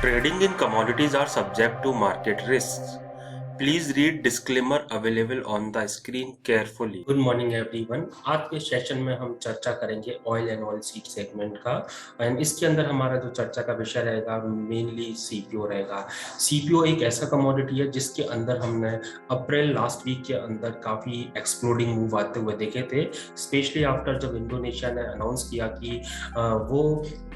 Trading in commodities are subject to market risks. Please read disclaimer available on the screen carefully. Good morning everyone. आज के session में हम चर्चा करेंगे oil and oil seed segment का। And इसके अंदर हमारा जो चर्चा का विषय रहेगा मेनली सीपीओ रहेगा। सीपीओ एक ऐसा कमोडिटी है जिसके अंदर हमने अप्रैल लास्ट वीक के अंदर काफ़ी एक्सप्लोडिंग मूव आते हुए देखे थे, स्पेशली आफ्टर जब इंडोनेशिया ने अनाउंस किया कि वो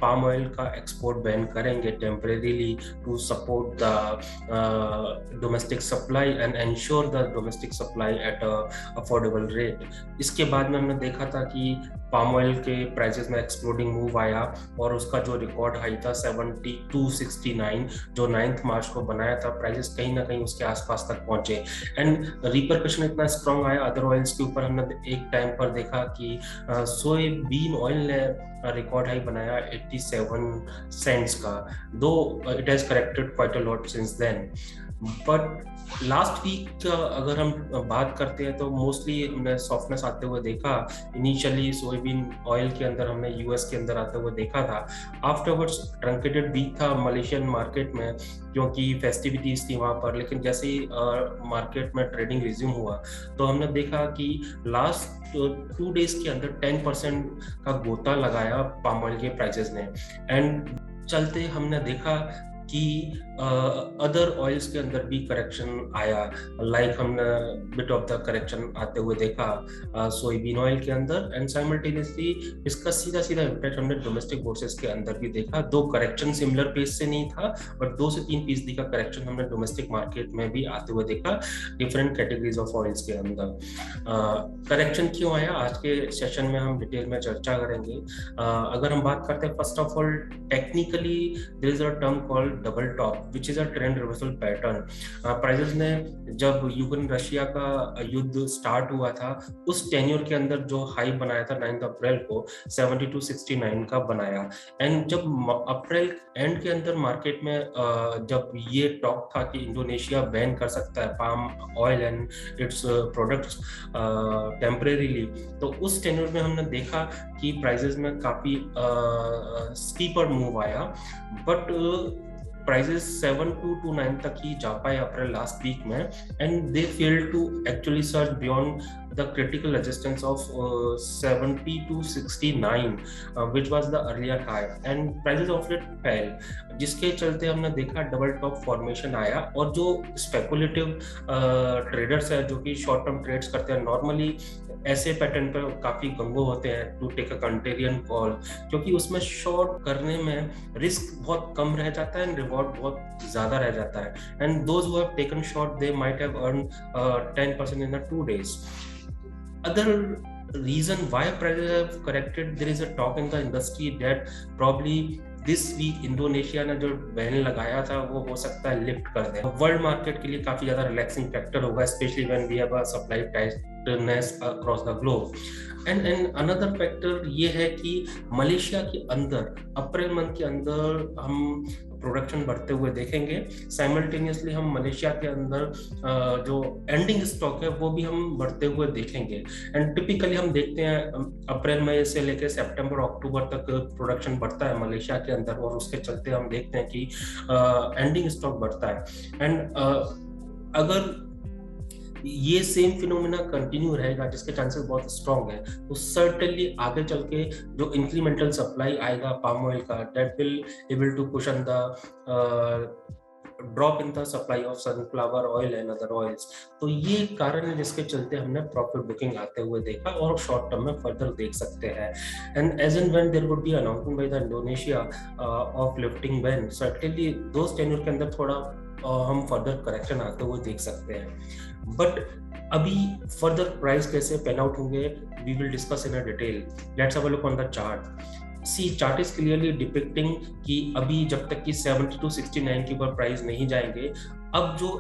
पाम ऑयल का एक्सपोर्ट बैन करेंगे temporarily to support the domestic supply and ensure the domestic supply at affordable rate. इसके बाद में हमने देखा था कि पाम ऑयल के प्राइसेस में एक्सप्लोडिंग मूव आया और उसका जो रिकॉर्ड हाई था 7269 जो 9 मार्च को बनाया था, प्राइसेस कहीं ना कहीं उसके आसपास तक पहुंचे एंड रिपरकशन इतना स्ट्रांग आया अदर ऑयल्स के ऊपर। हमने एक टाइम पर देखा कि सोयाबीन ऑयल ने रिकॉर्ड हाई बनाया 87 सेंट्स का, though it has corrected quite a lot since then. But last week अगर हम बात करते हैं तो मोस्टली हमने सॉफ्टनेस आते हुए देखा। इनिशियली सोयाबीन ऑयल के अंदर हमने यूएस के अंदर आते हुए देखा था, आफ्टरवर्ड्स ट्रंकेटेड वीक था मलेशियन मार्केट में क्योंकि फेस्टिविटीज थी वहाँ पर। लेकिन जैसे ही मार्केट में ट्रेडिंग रिज्यूम हुआ तो हमने देखा कि लास्ट 2 डेज के अंदर 10% का गोता लगाया पाम ऑयल के प्राइसेस ने। एंड चलते हमने देखा कि अदर ऑयल्स के अंदर भी करेक्शन आया, लाइक हमने बिट ऑफ द करेक्शन आते हुए देखा सोयाबीन ऑयल के अंदर। एंड साइमल्टेनियसली इसका सीधा सीधा इम्पैक्ट हमने डोमेस्टिक बोर्सेस के अंदर भी देखा, दो करेक्शन सिमिलर पेस से नहीं था बट 2 से 3% का करेक्शन हमने डोमेस्टिक मार्केट में भी आते हुए देखा डिफरेंट कैटेगरीज ऑफ ऑयल्स के अंदर। करेक्शन क्यों आया आज के सेशन में हम डिटेल में चर्चा करेंगे। अगर हम बात करते हैं first of all technically there is a term called double top which is a trend reversal pattern. Prices ने जब यूक्रेन रशिया का युद्ध स्टार्ट हुआ था उस टेन्योर के अंदर जो हाई बनाया था 9 अप्रैल को 7269 का बनाया। एंड जब अप्रैल एंड के अंदर मार्केट में जब ये टॉक था कि इंडोनेशिया बैन कर सकता है palm oil and its products temporarily, तो उस टेन्योर में हमने देखा कि प्राइसेस में काफी स्टीपर मूव आया। बट प्राइसेस 7229 तक ही जा पाए अप्रैल लास्ट वीक में and they failed to actually search beyond the critical resistance of 70 to 69 which was the earlier high and prices of it fell, जिसके चलते हमने देखा डबल टॉप फॉर्मेशन आया। और जो स्पेकुलेटिव ट्रेडर्स है जो कि शॉर्ट टर्म ट्रेड्स करते हैं नॉर्मली ऐसे पैटर्न पर काफी गंगो होते हैं टू टेक अ कंट्रेरियन कॉल, क्योंकि उसमें शॉर्ट करने में रिस्क बहुत कम रह जाता है एंड रिवॉर्ड बहुत ज्यादा रह जाता है। And those who have taken short they might have earn 10% in the 2 days. Other reason why prices have corrected, there is a talk in the industry that probably this week Indonesia ने जो ban लगाया था वो हो सकता है lift कर दे। World market के लिए काफी ज्यादा रिलैक्सिंग फैक्टर होगा, specially when we have a supply tightness across the globe. And another factor ये है कि मलेशिया के अंदर अप्रैल मंथ के अंदर हम प्रोडक्शन बढ़ते हुए देखेंगे। साइमल्टेनियसली हम मलेशिया के अंदर जो एंडिंग स्टॉक है वो भी हम बढ़ते हुए देखेंगे। एंड टिपिकली हम देखते हैं अप्रैल मई से लेकर सितंबर अक्टूबर तक प्रोडक्शन बढ़ता है मलेशिया के अंदर और उसके चलते हम देखते हैं कि एंडिंग स्टॉक बढ़ता है। एंड अगर ये सेम फिनोमेना कंटिन्यू रहेगा जिसके चांसेस बहुत स्ट्रांग है तो सर्टेनली आगे चल के जो इंक्रीमेंटल सप्लाई आएगा पाम ऑयल का that will able to push on the drop in the supply of sunflower oil and other oils. तो ये कारण है जिसके चलते हमने प्रॉफिट बुकिंग आते हुए देखा और शॉर्ट टर्म में फर्दर देख सकते हैं। And as and when there would be announcement by the Indonesia of lifting ban, certainly those tenure के अंदर थोड़ा हम फर्दर करेक्शन आते हुए देख सकते हैं। बट अभी फर्दर प्राइस कैसे पेन आउट होंगे we will discuss in a detail. Let's have a look on the chart. See chart is clearly depicting कि अभी जब तक कि 70 to 69 के ऊपर प्राइस नहीं जाएंगे, अब जो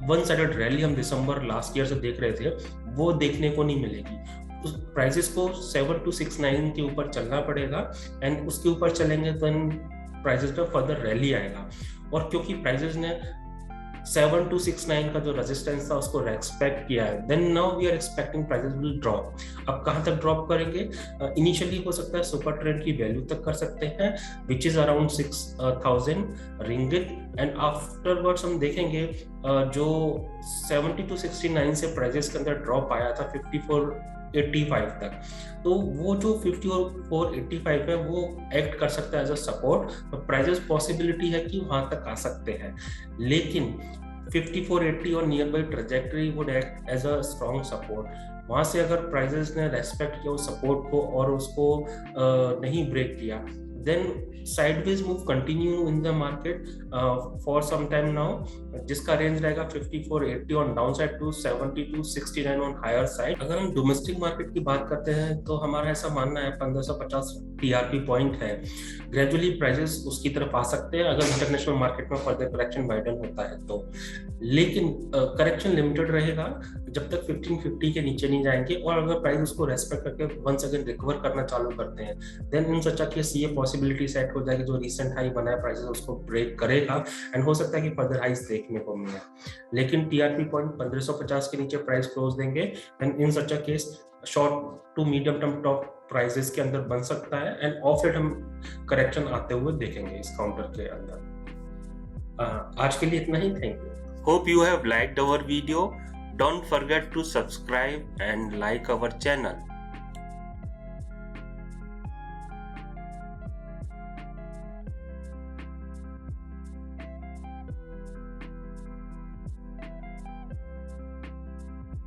वन साइडेड रैली हम दिसंबर लास्ट ईयर से देख रहे थे वो देखने को नहीं मिलेगी। उस प्राइसेस को 7 to 69 के ऊपर चलना पड़ेगा एंड उसके ऊपर चलेंगे तो प्राइसेस पे फर्दर रैली आएगा। और क्योंकि प्राइसेस ने 7269 का जो रेजिस्टेंस था उसको रेस्पेक्ट किया है, then now we are expecting prices will drop. अब कहां तक ड्रॉप करेंगे? इनिशियली हो सकता है सुपर ट्रेंड की वैल्यू तक कर सकते हैं, which is around 6000 ringgit, and afterwards हम देखेंगे जो 7269 से प्राइसेस के अंदर ड्रॉप आया था 5485 तक, तो वो जो 5485 है वो एक्ट कर सकता है एज अ सपोर्ट, तो प्राइसेस पॉसिबिलिटी है कि वहां तक आ सकते हैं, लेकिन 5480 और near by trajectory would act as a strong support. वहां से अगर प्राइसेस ने रेस्पेक्ट किया उस सपोर्ट को और उसको नहीं ब्रेक किया, then sideways move continue in the market for some time now, जिसका रेंज रहेगा 5480 on downside to 7269 on higher side। अगर हम डोमेस्टिक मार्केट की बात करते हैं तो हमारा ऐसा मानना है 1550 टीआरपी पॉइंट है, ग्रेजुअली प्राइसेस उसकी तरफ आ सकते हैं अगर इंटरनेशनल मार्केट में फर्दर करेक्शन वाइडन होता है तो, लेकिन करेक्शन लिमिटेड रहेगा जब तक 1550 के नीचे नहीं जाएंगे, और अगर प्राइस उसको रेस्पेक्ट करके वंस अगेन रिकवर करना चालू करते हैं, then in such a case ये पॉसिबिलिटी सेट हो जाएगी जो रिसेंट हाई बना है प्राइसेस उसको ब्रेक करेगा, एंड हो सकता है कि फर्दर हाइस देखने को मिले, लेकिन टीआरपी पॉइंट 1550 के नीचे प्राइस क्लोज देंगे, and in such a case short to medium term top prices के अंदर बन सकता है, एंड ऑफ लेट हम करेक्शन आते हुए देखेंगे इस काउंटर के अंदर। आज के लिए इतना ही, thank you. Hope you have liked our video. Don't forget to subscribe and like our channel.